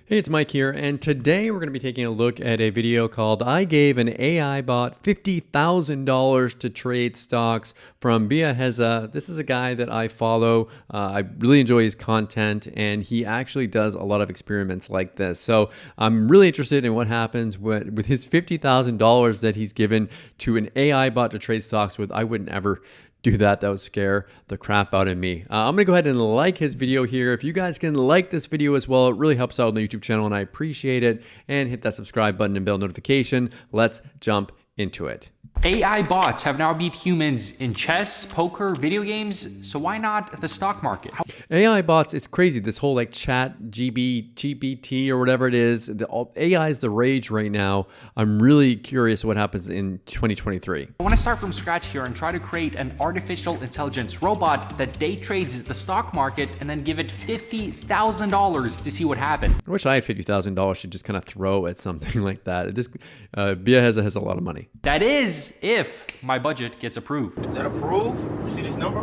Hey, it's Mike here, and today we're going to be taking a look at a video called I Gave an AI Bot $50,000 to Trade Stocks from Biaheza. This is a guy that I follow. I really enjoy his content, and he actually does a lot of experiments like this. So I'm really interested in what happens with his $50,000 that he's given to an AI bot to trade stocks with. I wouldn't ever do that. That would scare the crap out of me. I'm going to go ahead and like his video here. If you guys can like this video as well, it really helps out on the YouTube channel and I appreciate it. And hit that subscribe button and bell notification. Let's jump into it. AI bots have now beat humans in chess, poker, video games, so why not the stock market? AI bots, it's crazy. This whole like chatgpt or whatever it is, AI is the rage right now. I'm really curious what happens in 2023. I want to start from scratch here and try to create an artificial intelligence robot that day trades the stock market and then give it $50,000 to see what happens. I wish I had $50,000 to just kind of throw at something like that. Biaheza has a lot of money. That is, if my budget gets approved. Is that approved? You see this number?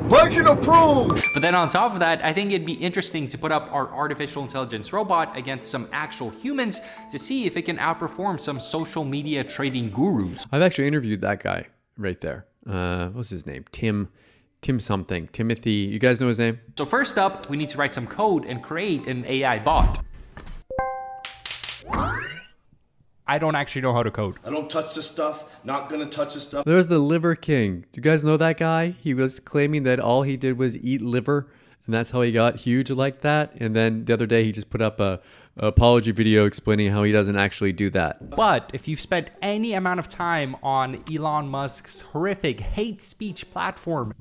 Budget approved! But then on top of that, I think it'd be interesting to put up our artificial intelligence robot against some actual humans to see if it can outperform some social media trading gurus. I've actually interviewed that guy right there. What's his name? Tim something. Timothy. You guys know his name? So first up, we need to write some code and create an AI bot. I don't actually know how to code. I don't touch this stuff, not gonna touch this stuff. There's the Liver King. Do you guys know that guy? He was claiming that all he did was eat liver, and that's how he got huge like that. And then the other day he just put up a apology video explaining how he doesn't actually do that. But if you've spent any amount of time on Elon Musk's horrific hate speech platform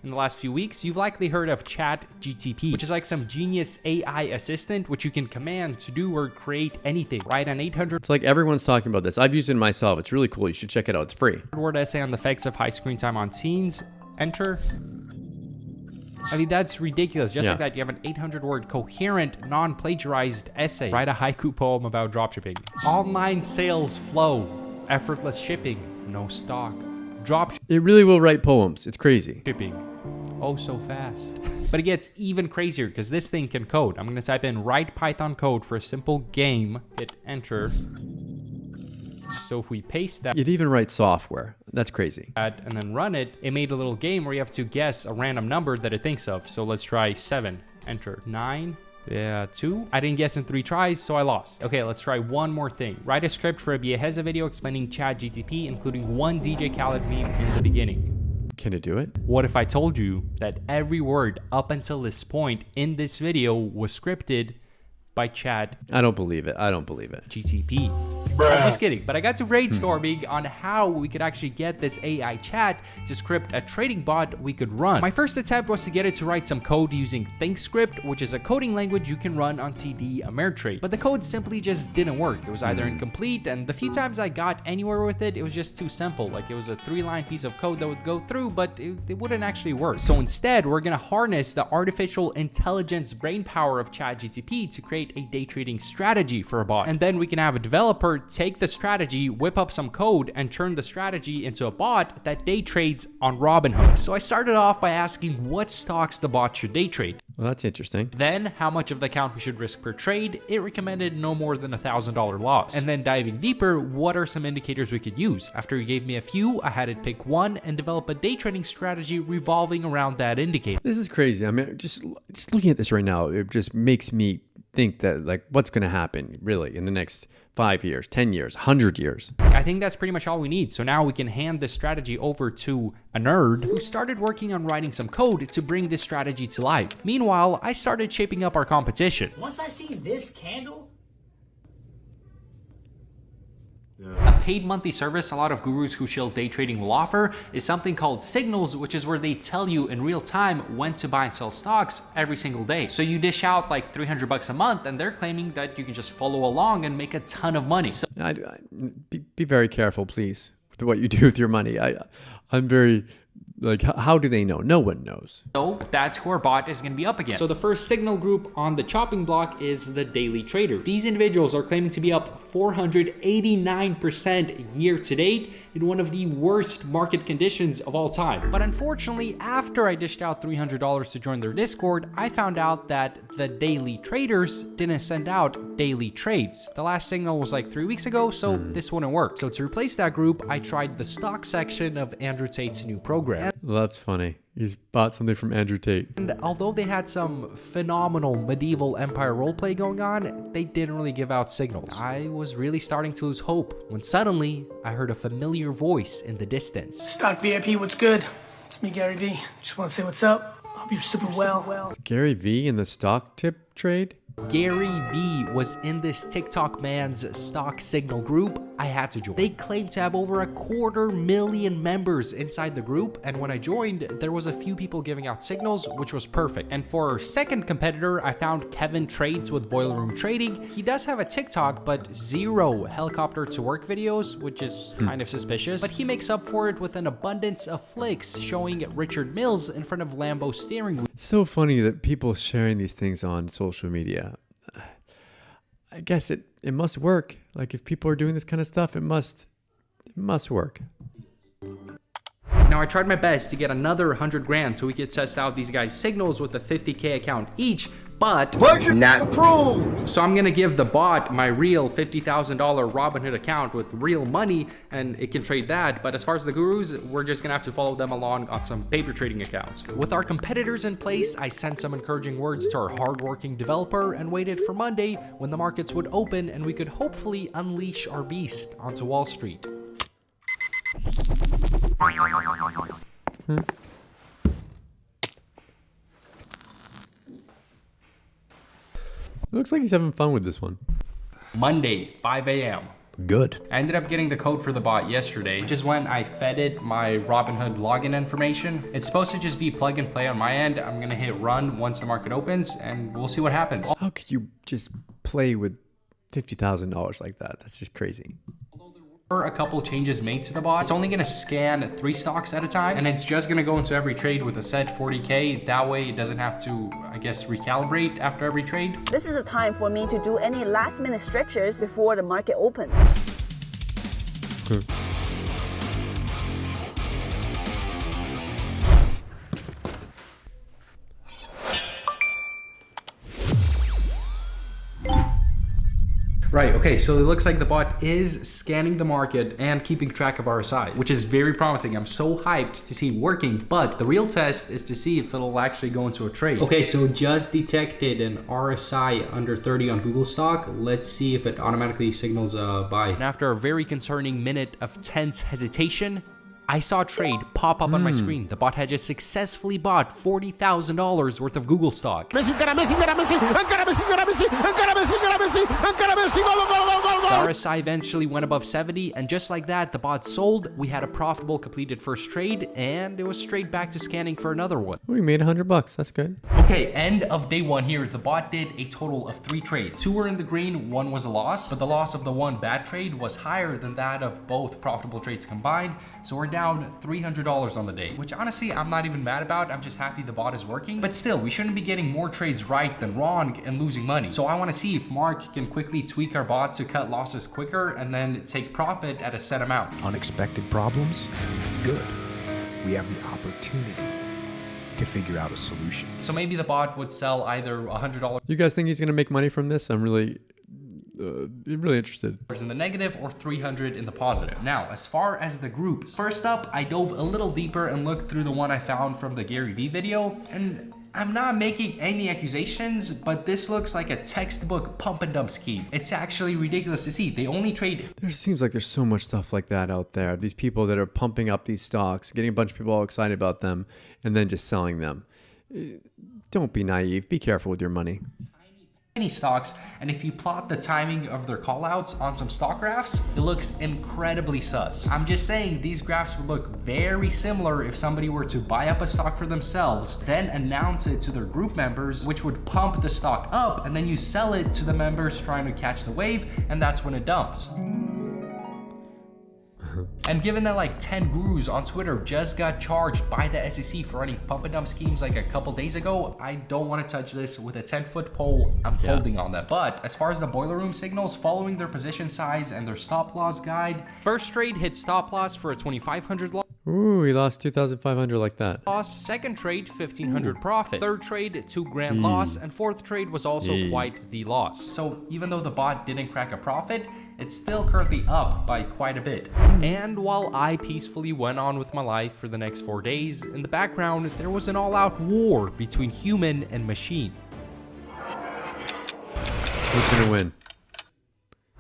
in the last few weeks, you've likely heard of chatgpt, which is like some genius AI assistant which you can command to do or create anything. Write an 800 It's like everyone's talking about this. I've used it myself. It's really cool. You should check it out. It's free. word essay on the effects of high screen time on teens. Enter. I mean, that's ridiculous. Just like that, you have an 800-word coherent, non-plagiarized essay. Write a haiku poem about dropshipping. Online sales flow. Effortless shipping. No stock. It really will write poems. It's crazy. Shipping. Oh, so fast. But it gets even crazier because this thing can code. I'm going to type in write Python code for a simple game. Hit enter. So if we paste that, It even writes software. That's crazy. and then run it, it made a little game where you have to guess a random number that it thinks of. So let's try 7, enter. 9, 2. I didn't guess in 3 tries, so I lost. Okay, let's try one more thing. Write a script for a Biaheza video explaining chatgpt, including one DJ Khaled meme in the beginning. Can it do it? What if I told you that every word up until this point in this video was scripted by chat? I don't believe it. I don't believe it. GTP. I'm just kidding, but I got to brainstorming on how we could actually get this AI chat to script a trading bot we could run. My first attempt was to get it to write some code using ThinkScript, which is a coding language you can run on TD Ameritrade. But the code simply just didn't work. It was either incomplete, and the few times I got anywhere with it, it was just too simple. Like it was a 3-line piece of code that would go through, but it wouldn't actually work. So instead, we're gonna harness the artificial intelligence brain power of ChatGPT to create a day trading strategy for a bot. And then we can have a developer take the strategy, whip up some code, and turn the strategy into a bot that day trades on Robinhood. So I started off by asking what stocks the bot should day trade. Well, that's interesting. Then how much of the account we should risk per trade. It recommended no more than $1,000 loss. And then diving deeper, what are some indicators we could use? After he gave me a few, I had it pick one and develop a day trading strategy revolving around that indicator. This is crazy. I mean, just looking at this right now, it just makes me think that like what's going to happen really in the next 5 years, 10 years, 100 years. I think that's pretty much all we need. So now we can hand this strategy over to a nerd who started working on writing some code to bring this strategy to life. Meanwhile, I started shaping up our competition. Once I see this candle, A paid monthly service a lot of gurus who shill day trading will offer is something called signals, which is where they tell you in real time when to buy and sell stocks every single day. So you dish out like $300 a month and they're claiming that you can just follow along and make a ton of money. So Be very careful, please, with what you do with your money. I'm very Like, how do they know? No one knows. So that's who our bot is going to be up against. So the first signal group on the chopping block is the daily traders. These individuals are claiming to be up 489% year to date in one of the worst market conditions of all time. But unfortunately, after I dished out $300 to join their Discord, I found out that the daily traders didn't send out daily trades. The last signal was like 3 weeks ago, so this wouldn't work. So to replace that group, I tried the stock section of Andrew Tate's new program. Well, that's funny. He's bought something from Andrew Tate. And although they had some phenomenal medieval empire roleplay going on, they didn't really give out signals. I was really starting to lose hope when suddenly I heard a familiar voice in the distance. Stock VIP, what's good? It's me, Gary V. Just want to say what's up. Hope you're super well. Is Gary V in the stock tip trade? Gary V was in this TikTok man's stock signal group. I had to join. They claim to have over 250,000 members inside the group, and when I joined, there was a few people giving out signals, which was perfect. And for our second competitor, I found Kevin Trades with Boiler Room Trading. He does have a TikTok, but 0 helicopter to work videos, which is kind of suspicious. But he makes up for it with an abundance of flicks showing Richard Mills in front of Lambo steering wheel. So funny that people sharing these things on social media. I guess it must work. Like, if people are doing this kind of stuff, it must work. Now, I tried my best to get another 100 grand so we could test out these guys' signals with a 50K account each, but Not approved. so I'm gonna give the bot my real $50,000 Robinhood account with real money, and it can trade that. But as far as the gurus, we're just gonna have to follow them along on some paper trading accounts. With our competitors in place, I sent some encouraging words to our hardworking developer and waited for Monday when the markets would open and we could hopefully unleash our beast onto Wall Street. Looks like he's having fun with this one. Monday, 5 a.m. Good. I ended up getting the code for the bot yesterday, which is when I fed it my Robinhood login information. It's supposed to just be plug and play on my end. I'm gonna hit run once the market opens and we'll see what happens. How could you just play with $50,000 like that? That's just crazy. There were a couple changes made to the bot. It's only gonna scan 3 stocks at a time, and it's just gonna go into every trade with a set 40K. That way it doesn't have to, I guess, recalibrate after every trade. This is a time for me to do any last minute stretches before the market opens. Right, okay, so it looks like the bot is scanning the market and keeping track of RSI, which is very promising. I'm so hyped to see it working, but the real test is to see if it'll actually go into a trade. Okay, so just detected an RSI under 30 on Google stock. Let's see if it automatically signals a buy. And after a very concerning minute of tense hesitation, I saw a trade pop up on my screen. The bot had just successfully bought $40,000 worth of Google stock. The RSI eventually went above 70, and just like that, the bot sold. We had a profitable completed first trade, and it was straight back to scanning for another one. We made $100. That's good. Okay, end of day 1 here. The bot did a total of 3 trades. 2 were in the green, 1 was a loss, but the loss of the 1 bad trade was higher than that of both profitable trades combined. So we're down $300 on the day, which honestly, I'm not even mad about. I'm just happy the bot is working. But still, we shouldn't be getting more trades right than wrong and losing money. So I want to see if Mark can quickly tweak our bot to cut losses quicker and then take profit at a set amount. Unexpected problems? Good. We have the opportunity to figure out a solution. So maybe the bot would sell either $100 You guys think he's going to make money from this? I'm really interested. in the negative or 300 in the positive. Now, as far as the groups, first up, I dove a little deeper and looked through the one I found from the Gary V video, and I'm not making any accusations, but this looks like a textbook pump and dump scheme. It's actually ridiculous to see. They only trade. There seems like there's so much stuff like that out there. These people that are pumping up these stocks, getting a bunch of people all excited about them, and then just selling them. Don't be naive. Be careful with your money. Any stocks, and if you plot the timing of their callouts on some stock graphs, it looks incredibly sus. I'm just saying these graphs would look very similar if somebody were to buy up a stock for themselves, then announce it to their group members, which would pump the stock up, and then you sell it to the members trying to catch the wave, and that's when it dumps. And given that like 10 gurus on Twitter just got charged by the SEC for running pump and dump schemes like a couple days ago, I don't want to touch this with a 10-foot pole. I'm folding on them. But as far as the boiler room signals, following their position size and their stop loss guide, first trade hit stop loss for a 2,500 loss. Ooh, he lost 2,500 like that. Second trade, 1,500 profit. Third trade, $2,000 loss. And fourth trade was also quite the loss. So even though the bot didn't crack a profit, it's still currently up by quite a bit. And while I peacefully went on with my life for the next 4 days, in the background, there was an all-out war between human and machine. Who's gonna win?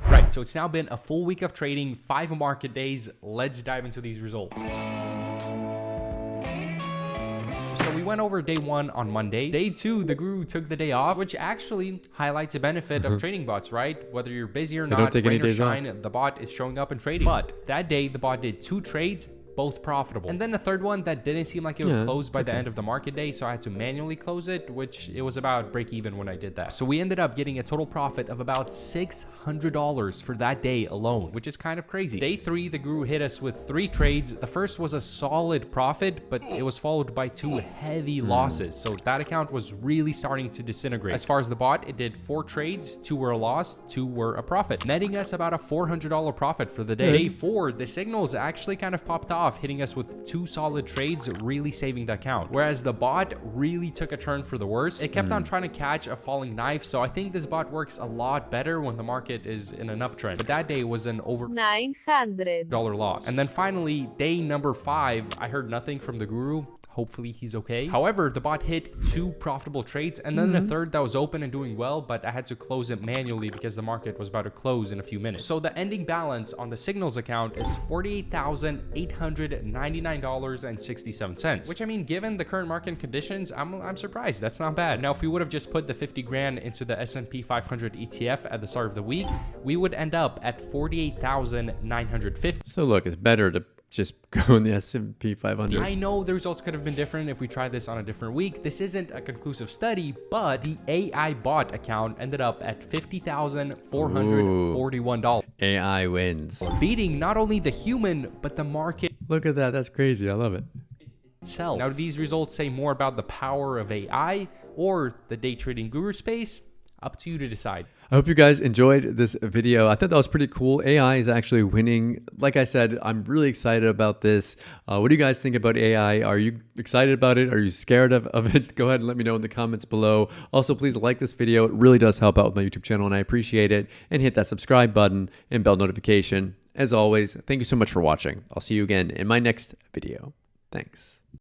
Right, so it's now been a full week of trading, 5 market days. Let's dive into these results. So we went over day 1 on Monday. Day 2, the guru took the day off, which actually highlights a benefit of trading bots, right? Whether you're busy or not, rain or shine, the bot is showing up and trading. But that day, the bot did 2 trades, both profitable. And then a third one that didn't seem like it would close by the end of the market day, so I had to manually close it, which it was about break even when I did that. So we ended up getting a total profit of about $600 for that day alone, which is kind of crazy. Day 3, the guru hit us with 3 trades. The first was a solid profit, but it was followed by 2 heavy losses. So that account was really starting to disintegrate. As far as the bot, it did 4 trades, 2 were a loss, 2 were a profit, netting us about a $400 profit for the day. Day 4, the signals actually kind of popped off, hitting us with 2 solid trades, really saving the account. Whereas the bot really took a turn for the worse. It kept on trying to catch a falling knife, so I think this bot works a lot better when the market is in an uptrend. But that day was an over $900 loss. And then finally, day number 5, I heard nothing from the guru. Hopefully he's okay. However, the bot hit 2 profitable trades and then a third that was open and doing well, but I had to close it manually because the market was about to close in a few minutes. So the ending balance on the signals account is $48,899.67, which, I mean, given the current market conditions, I'm surprised. That's not bad. Now, if we would have just put the 50 grand into the S&P 500 ETF at the start of the week, we would end up at 48,950. So look, it's better to just go in the S&P 500. I know the results could have been different if we tried this on a different week. This isn't a conclusive study, but the AI bot account ended up at $50,441. AI wins. Beating not only the human, but the market Look at that. That's crazy. I love it. itself. Now, do these results say more about the power of AI or the day trading guru space? Up to you to decide. I hope you guys enjoyed this video. I thought that was pretty cool. AI is actually winning. Like I said, I'm really excited about this. What do you guys think about AI? Are you excited about it? Are you scared of it? Go ahead and let me know in the comments below. Also, please like this video. It really does help out with my YouTube channel, and I appreciate it. And hit that subscribe button and bell notification. As always, thank you so much for watching. I'll see you again in my next video. Thanks.